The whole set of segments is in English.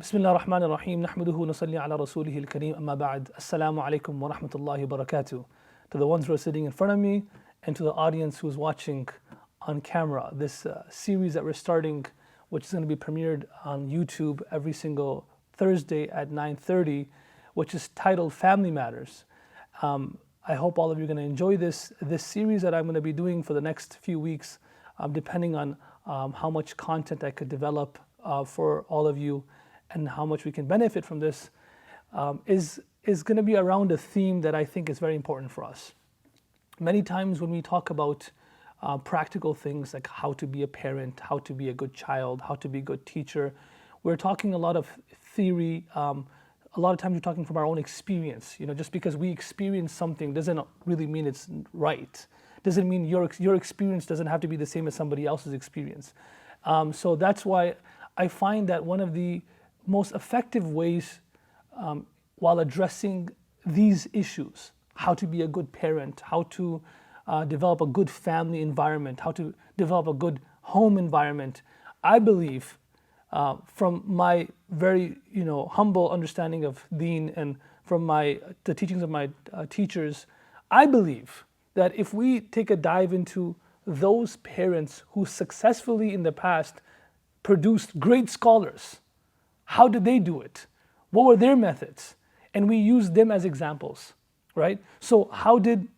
بسم الله الرحمن الرحيم نحمده ونصلي على رسوله الكريم أما بعد السلام عليكم ورحمة الله وبركاته. To the ones who are sitting in front of me and to the audience who's watching on camera, this series that we're starting, which is going to be premiered on YouTube every single Thursday at 9:30, which is titled Family Matters. I hope all of you are going to enjoy this series that I'm going to be doing for the next few weeks, depending on how much content I could develop for all of you and how much we can benefit from this, is going to be around a theme that I think is very important for us. Many times when we talk about practical things like how to be a parent, how to be a good child, how to be a good teacher, we're talking a lot of theory. A lot of times we're talking from our own experience. You know, just because we experience something doesn't really mean it's right. Doesn't mean your experience doesn't have to be the same as somebody else's experience. So that's why I find that one of the most effective ways while addressing these issues, how to be a good parent, how to develop a good family environment, how to develop a good home environment, I believe, from my very humble understanding of Deen and from the teachings of my teachers, I believe that if we take a dive into those parents who successfully in the past produced great scholars, how did they do it? What were their methods? And we use them as examples, right? So how did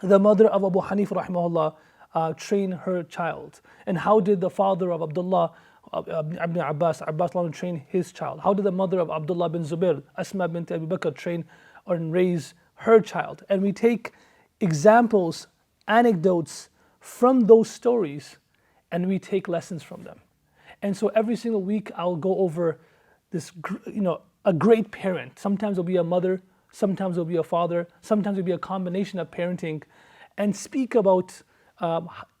the mother of Abu Hanifa rahimahullah train her child? And how did the father of Abdullah ibn Abbas train his child? How did the mother of Abdullah bin Zubair, Asma bint Abu Bakr, train or raise her child? And we take examples, anecdotes from those stories, and we take lessons from them. And so every single week I'll go over this, a great parent. Sometimes it'll be a mother, sometimes it'll be a father, sometimes it'll be a combination of parenting, and speak about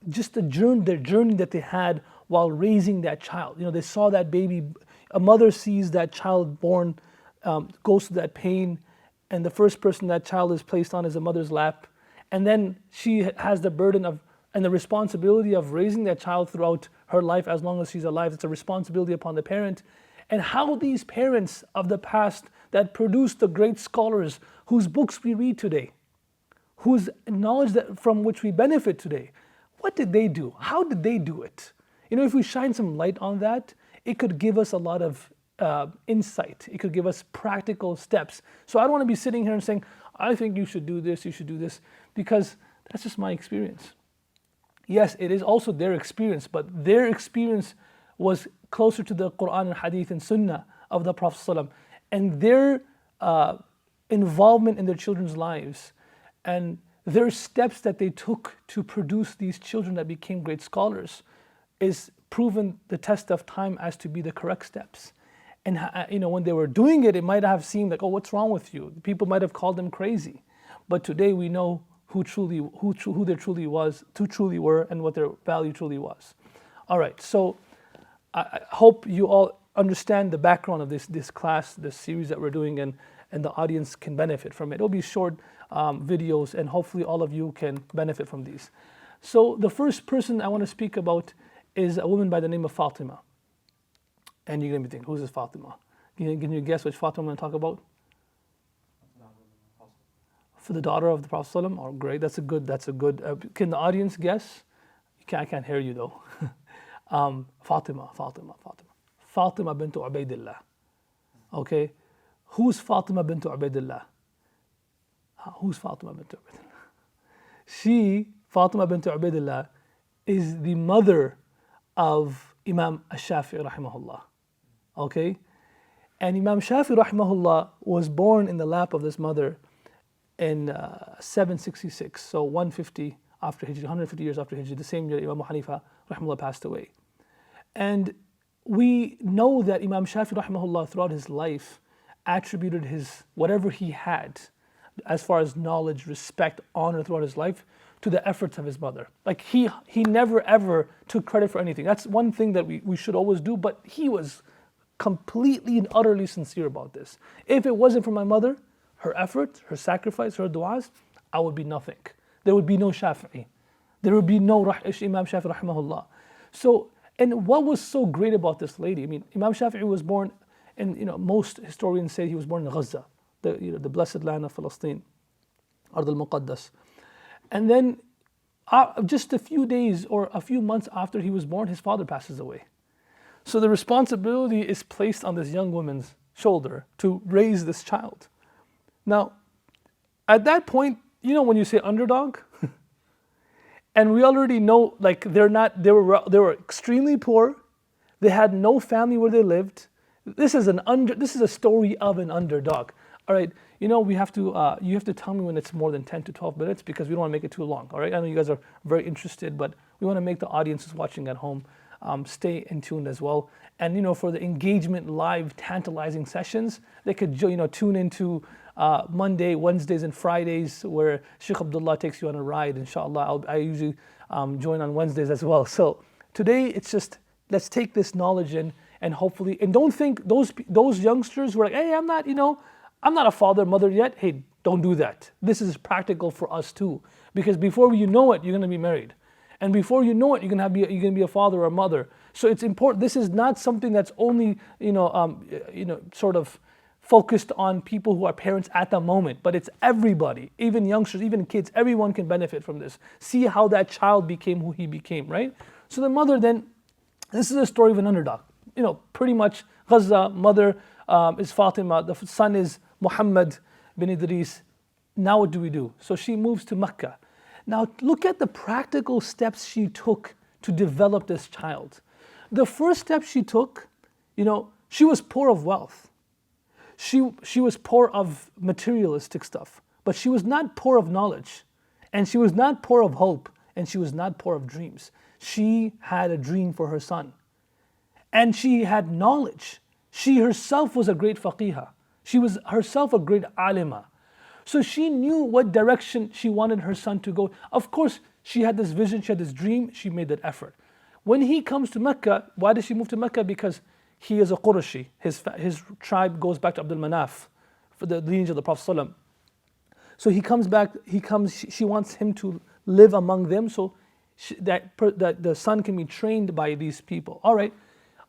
just their journey that they had while raising that child. They saw that baby, a mother sees that child born, goes through that pain, and the first person that child is placed on is the mother's lap. And then she has the burden of and the responsibility of raising that child throughout her life as long as she's alive. It's a responsibility upon the parent. And how these parents of the past that produced the great scholars whose books we read today, whose knowledge from which we benefit today, what did they do? How did they do it? If we shine some light on that, it could give us a lot of insight. It could give us practical steps. So I don't want to be sitting here and saying, I think you should do this, because that's just my experience. Yes, it is also their experience, but their experience was closer to the Quran and Hadith and Sunnah of the Prophet ﷺ, and their involvement in their children's lives and their steps that they took to produce these children that became great scholars is proven the test of time as to be the correct steps. And when they were doing it, it might have seemed like, oh, what's wrong with you? People might have called them crazy, but today we know who they truly were, and what their value truly was. All right, so I hope you all understand the background of this class, this series that we're doing, and the audience can benefit from it. It'll be short videos, and hopefully all of you can benefit from these. So the first person I want to speak about is a woman by the name of Fatima. And you're going to be thinking, who's this Fatima? Can you guess which Fatima I'm going to talk about? For the daughter of the Prophet ﷺ? Oh, great, that's a good. Can the audience guess? I can't hear you though. Fatima bint Ubaidillah. Okay, who's Fatima bint Ubaidillah? Who's Fatima bint Ubaidillah? Fatima bint Ubaidillah, is the mother of Imam Shafi'i rahimahullah. Okay, and Imam Shafi'i rahimahullah was born in the lap of this mother in 766, so 150 after Hijri, 150 years after Hijri, the same year Imam Hanifa rahimahullah passed away. And we know that Imam Shafi'i rahimahullah throughout his life attributed whatever he had as far as knowledge, respect, honor throughout his life to the efforts of his mother. Like he never ever took credit for anything. That's one thing that we should always do, but he was completely and utterly sincere about this. If it wasn't for my mother, her effort, her sacrifice, her du'as, I would be nothing. There would be no Shafi'i. There would be no Imam Shafi'i rahimahullah. So, and what was so great about this lady? I mean, Imam Shafi'i was born And most historians say he was born in Gaza, the blessed land of Palestine, Ard al-Muqaddas. And then just a few days or a few months after he was born, his father passes away. So the responsibility is placed on this young woman's shoulder to raise this child. Now, at that point, when you say underdog, and we already know, like, they were extremely poor. They had no family where they lived. This is a story of an underdog. All right, we have to you have to tell me when it's more than 10 to 12 minutes, because we don't want to make it too long. All right, I know you guys are very interested, but we want to make the audience who's watching at home stay in tune as well. And for the engagement live tantalizing sessions, they could tune into Monday, Wednesdays, and Fridays, where Sheikh Abdullah takes you on a ride. Inshallah, I usually join on Wednesdays as well. So today it's just, let's take this knowledge in, and hopefully, and don't think those youngsters who are like, hey, I'm not a father, mother yet. Hey, don't do that. This is practical for us too, because before you know it, you're going to be married. And before you know it, you're gonna be a father or a mother. So it's important. This is not something that's only sort of focused on people who are parents at the moment, but it's everybody, even youngsters, even kids. Everyone can benefit from this. See how that child became who he became, right? So the mother then, this is a story of an underdog. Pretty much Gaza. Mother is Fatima. The son is Muhammad bin Idris. Now what do we do? So she moves to Mecca. Now look at the practical steps she took to develop this child. The first step she took, she was poor of wealth. She was poor of materialistic stuff, but she was not poor of knowledge, and she was not poor of hope, and she was not poor of dreams. She had a dream for her son, and she had knowledge. She herself was a great faqihah. She was herself a great alima. So she knew what direction she wanted her son to go. Of course, she had this vision, she had this dream, she made that effort. When he comes to Mecca, why does she move to Mecca? Because he is a Qurashi. His tribe goes back to Abdul Manaf, for the lineage of the Prophet ﷺ. So he comes back, she wants him to live among them so that the son can be trained by these people. All right,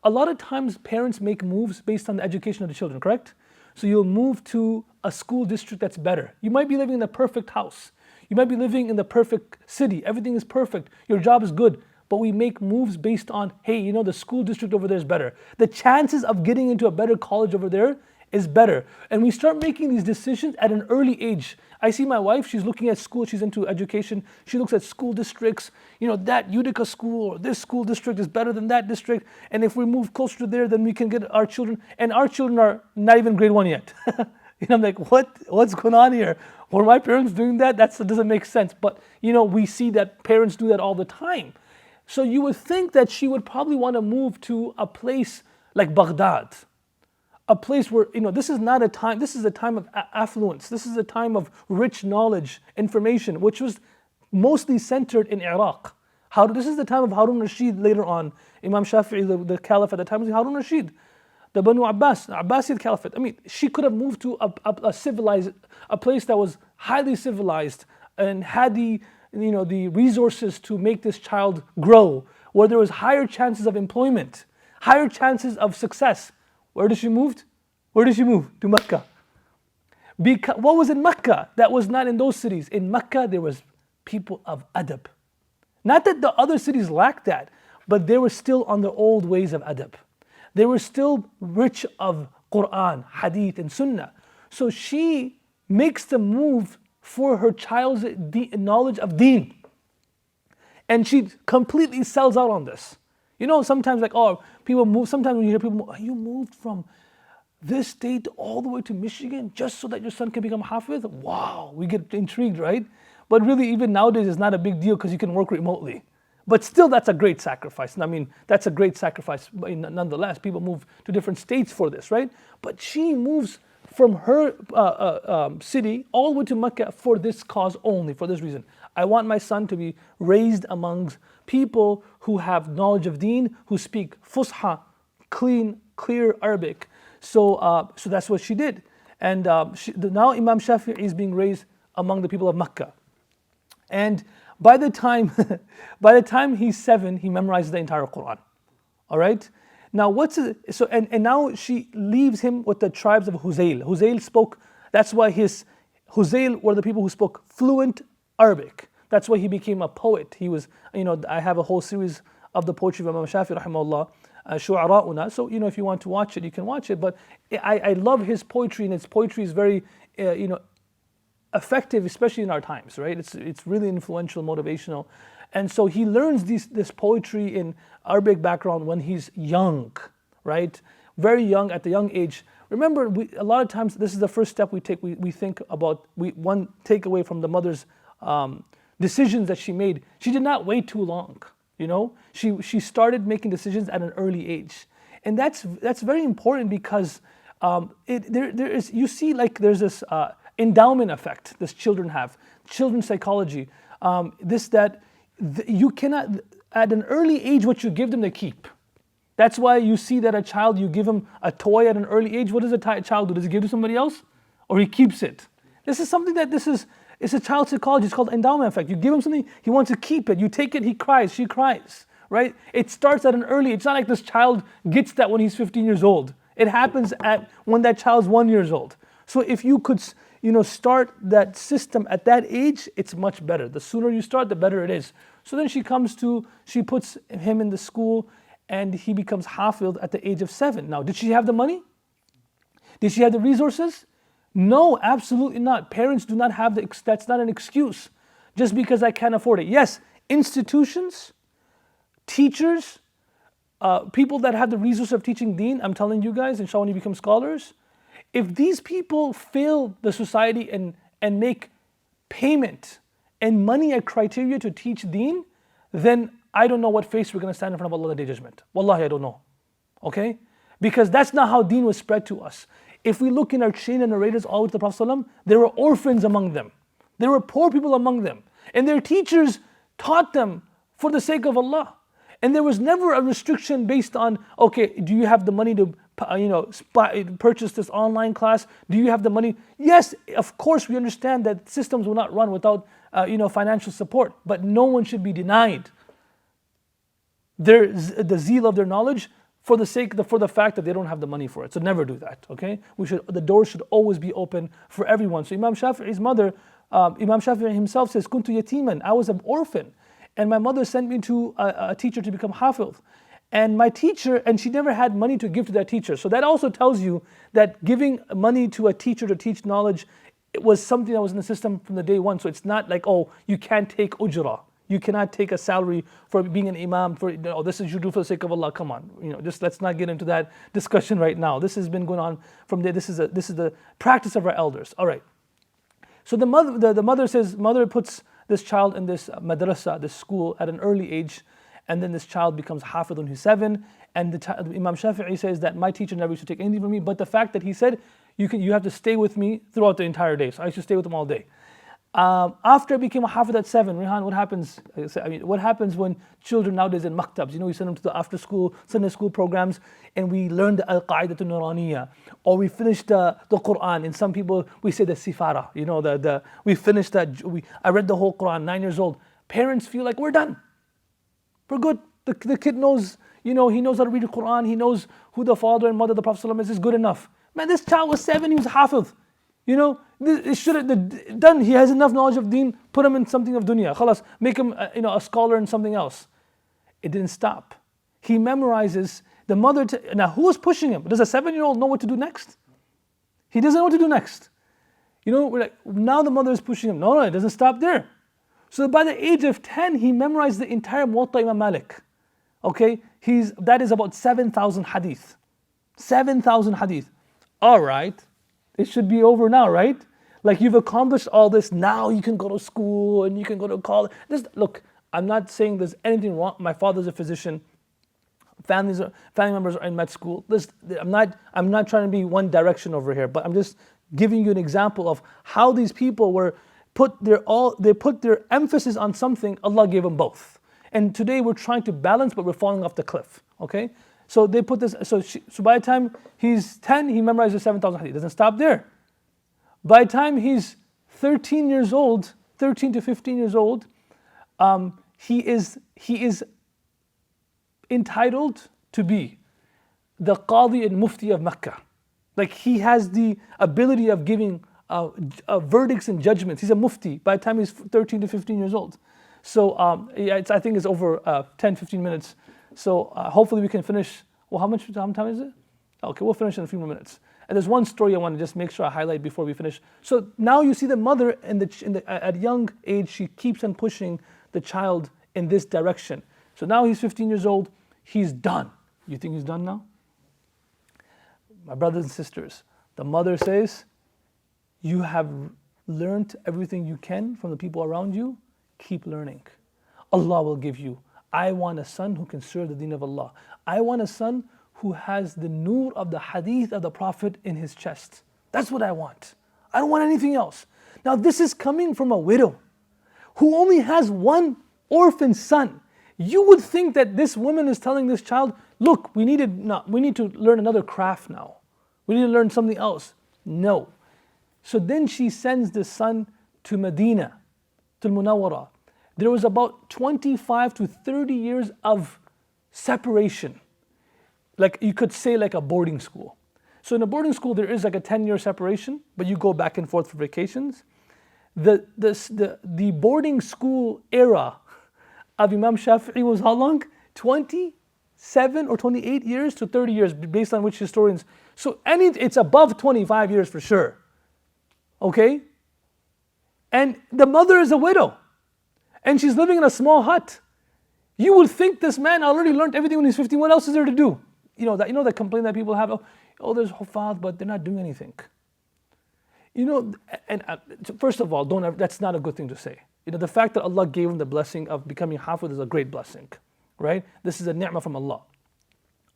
a lot of times parents make moves based on the education of the children, correct? So you'll move to a school district that's better. You might be living in the perfect house. You might be living in the perfect city. Everything is perfect. Your job is good. But we make moves based on, hey, the school district over there is better. The chances of getting into a better college over there is better. And we start making these decisions at an early age. I see my wife, she's looking at school, she's into education. She looks at school districts, that Utica school or this school district is better than that district. And if we move closer to there, then we can get our children. And our children are not even grade 1 yet. I'm like, what's going on here? Were my parents doing that? That doesn't make sense. But, we see that parents do that all the time. So you would think that she would probably want to move to a place like Baghdad. A place where, this is not a time, this is a time of affluence. This is a time of rich knowledge, information, which was mostly centered in Iraq. This is the time of Harun Rashid later on. Imam Shafi'i, the caliph at the time, was Harun Rashid. The Banu Abbas, Abbasid Caliphate. She could have moved to a place that was highly civilized and had the resources to make this child grow, where there was higher chances of employment, higher chances of success. Where did she move? To Mecca. What was in Mecca that was not in those cities? In Mecca, there was people of adab. Not that the other cities lacked that, but they were still on the old ways of adab. They were still rich of Quran, Hadith, and Sunnah. So she makes the move for her child's knowledge of deen. And she completely sells out on this. Sometimes people move, sometimes when you hear people, you moved from this state all the way to Michigan just so that your son can become Hafiz? Wow, we get intrigued, right? But really, even nowadays, it's not a big deal because you can work remotely. But still, that's a great sacrifice. That's a great sacrifice nonetheless. People move to different states for this, right? But she moves from her city all the way to Mecca for this cause only, for this reason. I want my son to be raised amongst people who have knowledge of deen, who speak Fusha, clear Arabic. So that's what she did. And now Imam Shafi'i is being raised among the people of Mecca. And by the time he's 7, he memorizes the entire Quran. All right? Now and now she leaves him with the tribes of Huzayl. Huzayl spoke, that's why Huzayl were the people who spoke fluent Arabic. That's why he became a poet. He was, I have a whole series of the poetry of Imam Shafi'i rahimahullah, Shu'ara'una. So, if you want to watch it, you can watch it. But I love his poetry, and his poetry is very, effective, especially in our times, right? It's really influential, motivational. And so he learns this poetry in Arabic background when he's young, right? Very young, at the young age. Remember, a lot of times this is the first step we take. We think about, one takeaway from the mother's decisions that she made. She did not wait too long, She started making decisions at an early age. And that's very important because there's this endowment effect this children have, children's psychology, you cannot, at an early age, what you give them they keep. That's why you see that a child, you give him a toy at an early age, what does a child do? Does he give it to somebody else? Or he keeps it? This is something it's a child psychology, it's called endowment effect. You give him something, he wants to keep it. You take it, he cries, she cries, right? It starts at an early age. It's not like this child gets that when he's 15 years old. It happens when that child's 1 year old. So if you could start that system at that age, it's much better. The sooner you start, the better it is. So then she puts him in the school, and he becomes hafidh at the age of 7. Now, did she have the money? Did she have the resources? No, absolutely not. Parents do not have that's not an excuse. Just because I can't afford it. Yes, institutions, teachers, people that have the resource of teaching deen, I'm telling you guys, inshallah, when you become scholars, if these people fail the society and make payment and money a criteria to teach deen, then I don't know what face we're going to stand in front of Allah on the Day of Judgment. Wallahi, I don't know. Okay? Because that's not how deen was spread to us. If we look in our chain of narrators all with the Prophet ﷺ, there were orphans among them. There were poor people among them. And their teachers taught them for the sake of Allah. And there was never a restriction based on, okay, do you have the money to purchase this online class? Do you have the money? Yes, of course we understand that systems will not run without financial support, but no one should be denied the zeal of their knowledge for the fact that they don't have the money for it. So never do that, okay? The door should always be open for everyone. So Imam Shafi'i's mother, Imam Shafi'i himself says, Kuntu yatiman, I was an orphan, and my mother sent me to a teacher to become hafidh. And my teacher, and she never had money to give to that teacher. So that also tells you that giving money to a teacher to teach knowledge, it was something that was in the system from the day one. So it's not like, oh, you can't take ujra. You cannot take a salary for being an imam, this is you do for the sake of Allah, come on. Just let's not get into that discussion right now. This has been going on from there. This is the practice of our elders. All right. So the mother puts this child in this madrasa, this school, at an early age, and then this child becomes hafidh when he's 7. And Imam Shafi'i says that my teacher never used to take anything from me, but the fact that he said, you have to stay with me throughout the entire day. So I used to stay with him all day. After I became a hafidh at 7, Rehan, what happens? What happens when children nowadays in maktabs? We send them to the after school, Sunday school programs, and we learn the al-qa'idah al-nuraniyah, or we finish the Quran. And some people, we say the sifara. We finished that. I read the whole Quran, 9 years old. Parents feel like we're done. We're good. The kid knows, he knows how to read the Quran. He knows who the father and mother of the Prophet ﷺ is good enough. Man, this child was 7. He was hafidh. It should have done. He has enough knowledge of deen. Put him in something of dunya. Khalas, make him a scholar in something else. It didn't stop. He memorizes. The mother. Now, who was pushing him? Does a 7-year-old know what to do next? He doesn't know what to do next. We're like, now the mother is pushing him. No, it doesn't stop there. So by the age of 10, he memorized the entire Muwatta Imam Malik. Okay, that is about 7,000 hadith. 7,000 hadith. All right. It should be over now, right? Like, you've accomplished all this. Now you can go to school and you can go to college. Look, I'm not saying there's anything wrong. My father's a physician. Family members are in med school. I'm not trying to be one direction over here, but I'm just giving you an example of how these people put their emphasis on something. Allah gave them both. And today we're trying to balance, but we're falling off the cliff. Okay? So they put this. So by the time he's 10, he memorizes 7,000 hadith. It doesn't stop there. By the time he's 13 to 15 years old, he is entitled to be the Qadi and Mufti of Mecca. Like he has the ability of giving verdicts and judgments. He's a Mufti by the time he's 13 to 15 years old. So I think it's over 10, 15 minutes. So hopefully we can finish. Well, how time is it? Okay, we'll finish in a few more minutes. And there's one story I want to just make sure I highlight before we finish. So now you see the mother at a young age, she keeps on pushing the child in this direction. So now he's 15 years old, he's done. You think he's done now? My brothers and sisters, the mother says, you have learned everything you can from the people around you, keep learning. Allah will give you. I want a son who can serve the deen of Allah. I want a son who has the nur of the hadith of the Prophet in his chest. That's what I want. I don't want anything else. Now this is coming from a widow who only has one orphan son. You would think that this woman is telling this child, look, we need to learn another craft now. We need to learn something else. No. So then she sends the son to Medina, to Munawwara. There was about 25 to 30 years of separation. Like you could say like a boarding school. So in a boarding school there is like a 10-year separation, but you go back and forth for vacations. The boarding school era of Imam Shafi'i was how long? 27 or 28 years to 30 years, based on which historians. So it's above 25 years for sure. Okay? And the mother is a widow. And she's living in a small hut. You would think this man already learned everything when he's 15. What else is there to do? You know that complaint that people have, oh there's Huffaz, but they're not doing anything. First of all, that's not a good thing to say. The fact that Allah gave him the blessing of becoming Hafiz is a great blessing, right? This is a ni'mah from Allah.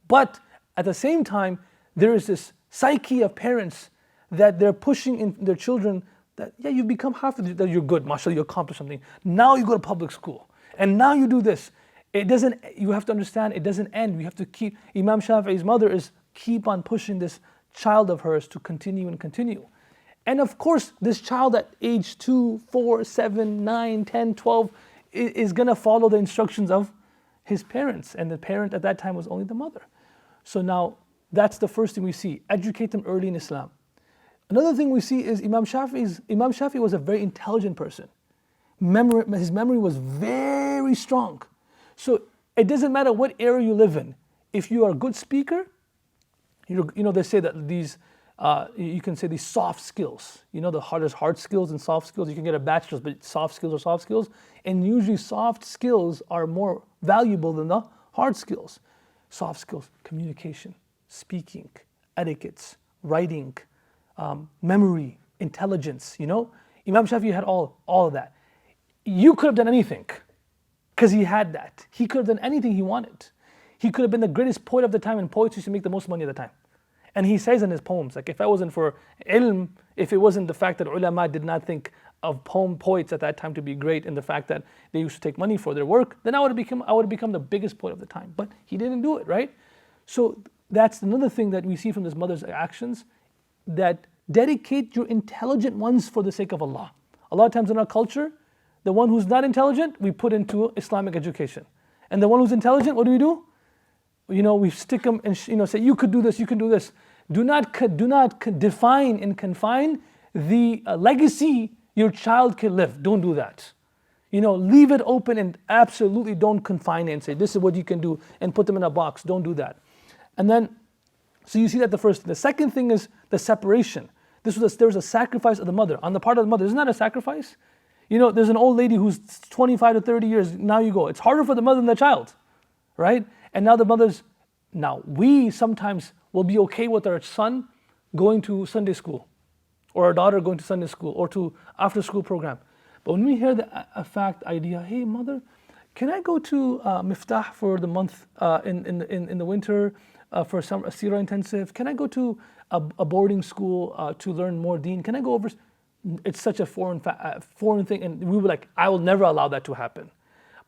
But at the same time, there is this psyche of parents that they're pushing in their children that, yeah, you become Hafiz, that you're good, mashallah, you accomplished something. Now you go to public school, and now you do this. You have to understand, it doesn't end. We have to keep, Imam Shafi'i's mother is keep on pushing this child of hers to continue and continue. And of course, this child at age 2, 4, 7, 9, 10, 12 is going to follow the instructions of his parents. And the parent at that time was only the mother. So now, that's the first thing we see. Educate them early in Islam. Another thing we see is Imam Shafi'i was a very intelligent person. His memory was very strong. So it doesn't matter what area you live in. If you are a good speaker, they say that these, you can say these soft skills. There's hard skills and soft skills. You can get a bachelor's, but soft skills are soft skills. And usually soft skills are more valuable than the hard skills. Soft skills, communication, speaking, etiquettes, writing, memory, intelligence, Imam Shafi'i had all of that. You could have done anything because he had that. He could have done anything he wanted. He could have been the greatest poet of the time, and poets used to make the most money at the time. And he says in his poems, like if I wasn't for ilm, if it wasn't the fact that ulama did not think of poets at that time to be great, and the fact that they used to take money for their work, then I would have become the biggest poet of the time. But he didn't do it, right? So that's another thing that we see from this mother's actions, that dedicate your intelligent ones for the sake of Allah. A lot of times in our culture, the one who's not intelligent, we put into Islamic education. And the one who's intelligent, what do? We stick them and say, you could do this, you can do this. Do not define and confine the legacy your child can live. Don't do that. Leave it open and absolutely don't confine it and say, this is what you can do, and put them in a box. Don't do that. And then, so you see that the first thing. The second thing is the separation. There was a sacrifice of the mother, on the part of the mother. Isn't that a sacrifice? There's an old lady who's 25 to 30 years, now you go. It's harder for the mother than the child, right? And now we sometimes will be okay with our son going to Sunday school, or our daughter going to Sunday school, or to after school program. But when we hear the fact idea, hey mother, can I go to Miftaah for the month in the winter for a seerah intensive? Can I go to a boarding school to learn more deen? Can I go over? It's such a foreign thing, and we were like, I will never allow that to happen.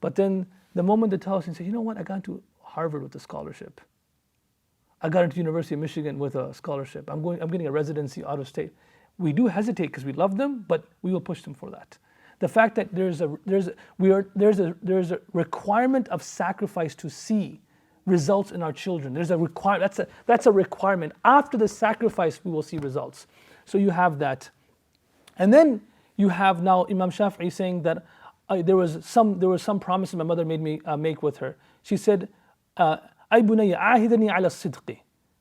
But then the moment they tell us and say, you know what, I got into Harvard with a scholarship. I got into University of Michigan with a scholarship. I'm getting a residency out of state. We do hesitate because we love them, but we will push them for that. The fact that there's a requirement of sacrifice to see results in our children. There's a that's a requirement. After the sacrifice, we will see results. So you have that. And then you have now Imam Shafi'i saying that there was some promises my mother made me make with her. She said, "Ay bunayya ahidani ala sidqi."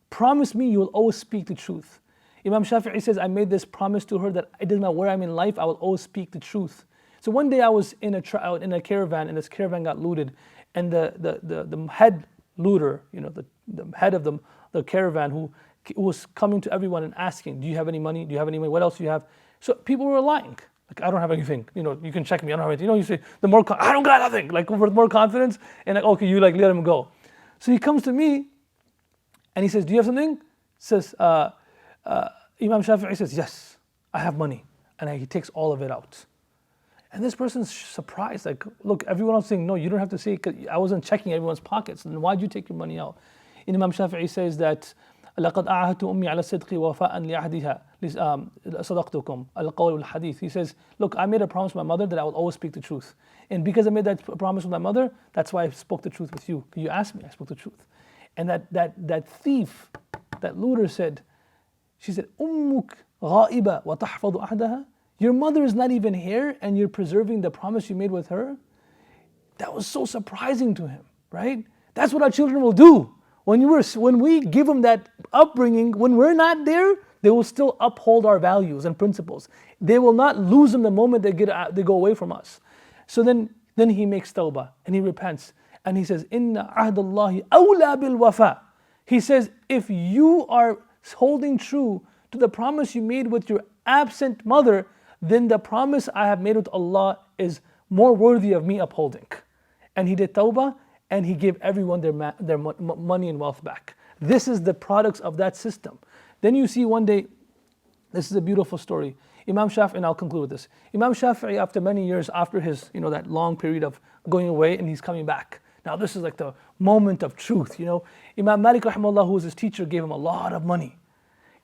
Promise me you will always speak the truth. Imam Shafi'i says, I made this promise to her that it doesn't matter where I'm in life, I will always speak the truth. So one day I was in a caravan, and this caravan got looted, and the head looter, the head of the caravan, who was coming to everyone and asking, do you have any money? Do you have any money? What else do you have? So people were lying. Like, I don't have anything. You can check me. I don't have anything. You say, I don't got nothing. Like, with more confidence, and like, okay, you like let him go. So he comes to me, and he says, do you have something? Says, Imam Shafi'i says, yes, I have money. And he takes all of it out. And this person's surprised, like, look, everyone else saying, no, you don't have to say it, 'cause I wasn't checking everyone's pockets. Then why'd you take your money out? And Imam Shafi'i says that, لَقَدْ أَعَهَدْتُ أُمِّي عَلَى الصِّدْقِ وَفَاءً لِعَهْدِهَا صَدَقْتُكُمْ الْقَوْلُ الْحَدِيث. He says, look, I made a promise to my mother that I will always speak the truth. And because I made that promise with my mother, that's why I spoke the truth with you. You asked me, I spoke the truth. And that thief, that looter said, she said, أُمُّكْ غَائِبَةٌ وَتَحْفَظُ أَحْدَهَا. Your mother is not even here and you're preserving the promise you made with her? That was so surprising to him, right? That's what our children will do. When we give them that upbringing, when we're not there, they will still uphold our values and principles. They will not lose them the moment they go away from us. So then he makes tawbah and he repents. And he says, Inna ahdallahi awla bil wafa. He says, if you are holding true to the promise you made with your absent mother, then the promise I have made with Allah is more worthy of me upholding. And he did tawbah, and he gave everyone their money and wealth back. This is the products of that system. Then you see one day, this is a beautiful story. Imam Shafi'i, and I'll conclude with this. Imam Shafi'i, after many years, after his, that long period of going away, and he's coming back. Now this is like the moment of truth, Imam Malik rahimahullah, who was his teacher, gave him a lot of money,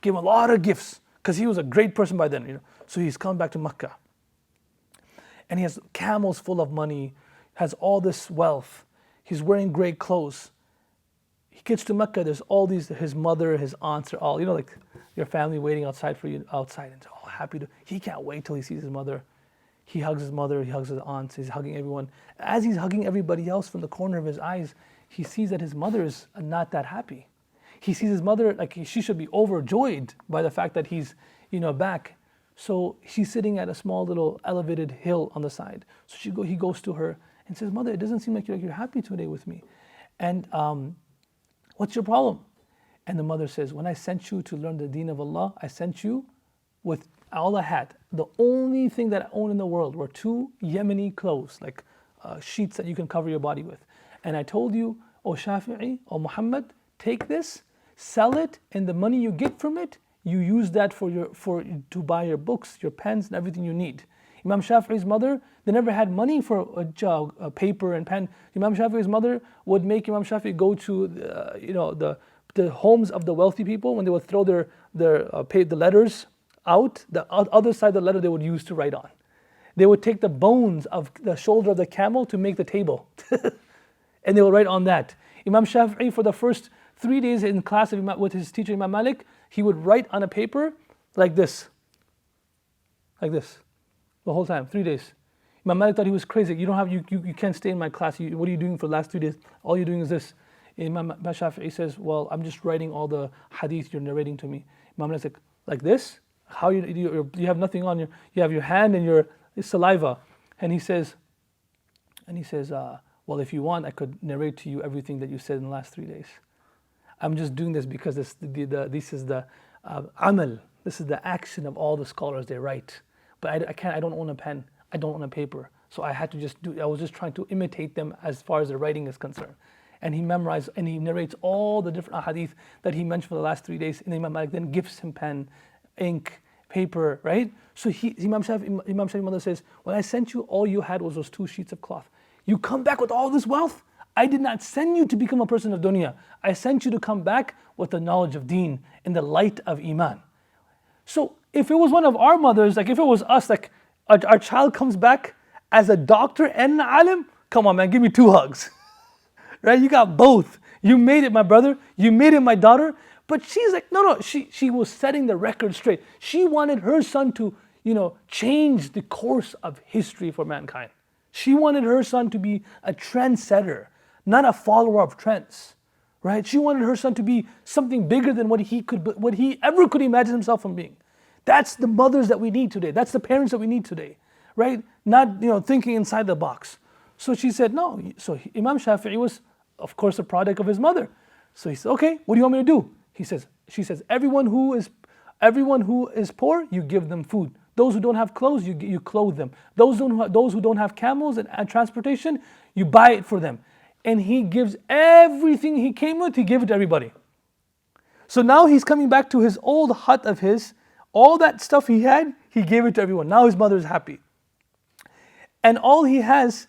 gave him a lot of gifts, because he was a great person by then, So he's coming back to Mecca. And he has camels full of money, has all this wealth. He's wearing great clothes. He gets to Mecca, there's all these, his mother, his aunts are all, like your family waiting outside for you, outside, and all happy he can't wait till he sees his mother. He hugs his mother, he hugs his aunts, he's hugging everyone. As he's hugging everybody else, from the corner of his eyes, he sees that his mother is not that happy. He sees his mother, like she should be overjoyed by the fact that he's, back. So she's sitting at a small little elevated hill on the side. So he goes to her and says, Mother, it doesn't seem like you're happy today with me. And what's your problem? And the mother says, when I sent you to learn the deen of Allah, I sent you with all I had. The only thing that I own in the world were 2 Yemeni clothes, like sheets that you can cover your body with. And I told you, O Shafi'i, O Muhammad, take this, sell it, and the money you get from it, you use that to buy your books, your pens, and everything you need. Imam Shafi'i's mother, they never had money for a paper and pen. Imam Shafi'i's mother would make Imam Shafi'i go to the homes of the wealthy people when they would throw the letters out. The other side of the letter they would use to write on. They would take the bones of the shoulder of the camel to make the table, and they would write on that. Imam Shafi'i, for the first 3 days in class with his teacher Imam Malik, he would write on a paper like this, the whole time, 3 days. Imam Malik thought he was crazy. You can't stay in my class. What are you doing for the last 3 days? All you're doing is this. Imam Shafi'i says, well, I'm just writing all the hadith you're narrating to me. Imam Malik said, like this? How you have nothing on you have your hand and your saliva. And he says, well, if you want, I could narrate to you everything that you said in the last 3 days. I'm just doing this because this is the amal. This is the action of all the scholars. They write, but I don't own a pen. I don't own a paper. So I had to I was just trying to imitate them as far as the writing is concerned. And he memorized and he narrates all the different ahadith that he mentioned for the last 3 days. And Imam Malik then gives him pen, ink, paper, right? So Imam Shafi'i's mother says, when I sent you, all you had was those 2 sheets of cloth. You come back with all this wealth? I did not send you to become a person of dunya. I sent you to come back with the knowledge of deen and the light of iman. So if it was one of our mothers, like if it was us, like our child comes back as a doctor and an alim, come on man, give me 2 hugs. Right? You got both. You made it, my brother. You made it, my daughter. But she's like, no. She was setting the record straight. She wanted her son to, change the course of history for mankind. She wanted her son to be a trendsetter, not a follower of trends, right? She wanted her son to be something bigger than what he ever could imagine himself from being. That's the mothers that we need today. That's the parents that we need today, right? Not, thinking inside the box. So she said, no. So Imam Shafi'i was, of course, a product of his mother. So he said, okay, what do you want me to do? She says, everyone who is poor, you give them food. Those who don't have clothes, you clothe them. Those who don't have camels and transportation, you buy it for them. And he gives everything he came with, he gave it to everybody. So now he's coming back to his old hut of his. All that stuff he had, he gave it to everyone. Now his mother is happy. And all he has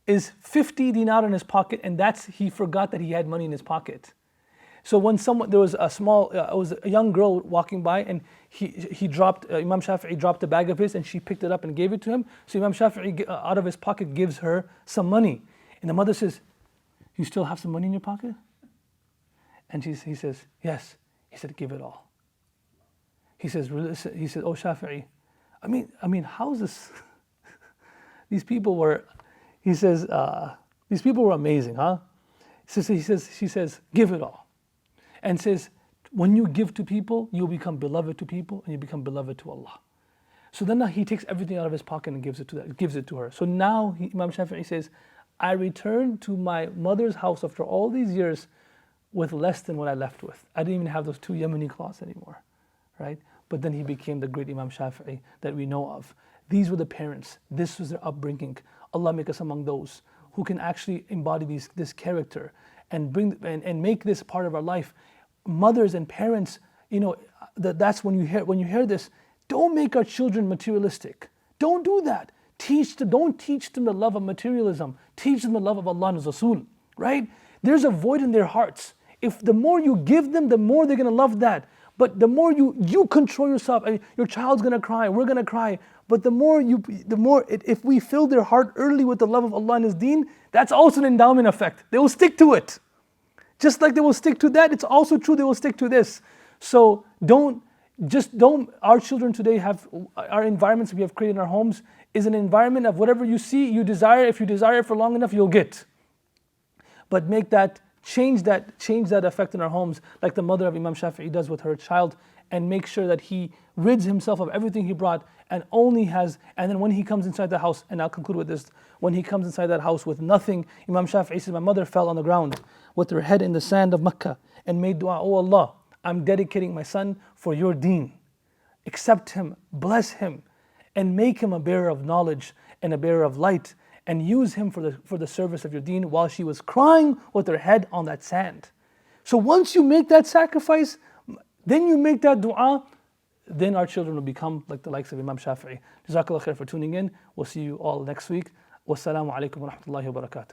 is 50 dinar in his pocket, and he forgot that he had money in his pocket. So when there was a young girl walking by, and Imam Shafi'i dropped a bag of his, and she picked it up and gave it to him. So Imam Shafi'i, out of his pocket, gives her some money. And the mother says, you still have some money in your pocket? And he says, yes. He said, give it all. He said, oh Shafi'i, I mean, how's this? These people were amazing, huh? She says, give it all. And says, when you give to people, you'll become beloved to people, and you become beloved to Allah. So then now he takes everything out of his pocket and gives it to her. So now Imam Shafi'i says, I returned to my mother's house after all these years with less than what I left with. I didn't even have those 2 Yemeni cloths anymore, right? But then he became the great Imam Shafi'i that we know of. These were the parents. This was their upbringing. Allah make us among those who can actually embody this character and make this part of our life. Mothers and parents, that's when you hear this. Don't make our children materialistic. Don't do that. Don't teach them the love of materialism. Teach them the love of Allah and His Rasul, right? There's a void in their hearts. If the more you give them, the more they're going to love that. But the more you control yourself, your child's going to cry, we're going to cry. But if we fill their heart early with the love of Allah and His Deen, that's also an endowment effect. They will stick to it. Just like they will stick to that, it's also true they will stick to this. So our children today our environments we have created in our homes is an environment of whatever you see, you desire. If you desire it for long enough, you'll get. But change that effect in our homes, like the mother of Imam Shafi'i does with her child, and make sure that he rids himself of everything he brought and then when he comes inside the house, and I'll conclude with this, when he comes inside that house with nothing, Imam Shafi'i says, my mother fell on the ground with her head in the sand of Mecca and made dua, oh Allah, I'm dedicating my son for your deen. Accept him, bless him, and make him a bearer of knowledge and a bearer of light, and use him for the service of your deen, while she was crying with her head on that sand. So once you make that sacrifice, then you make that dua, then our children will become like the likes of Imam Shafi'i. Jazakallah khair for tuning in. We'll see you all next week. Wassalamu alaikum wa rahmatullahi wa barakatuh.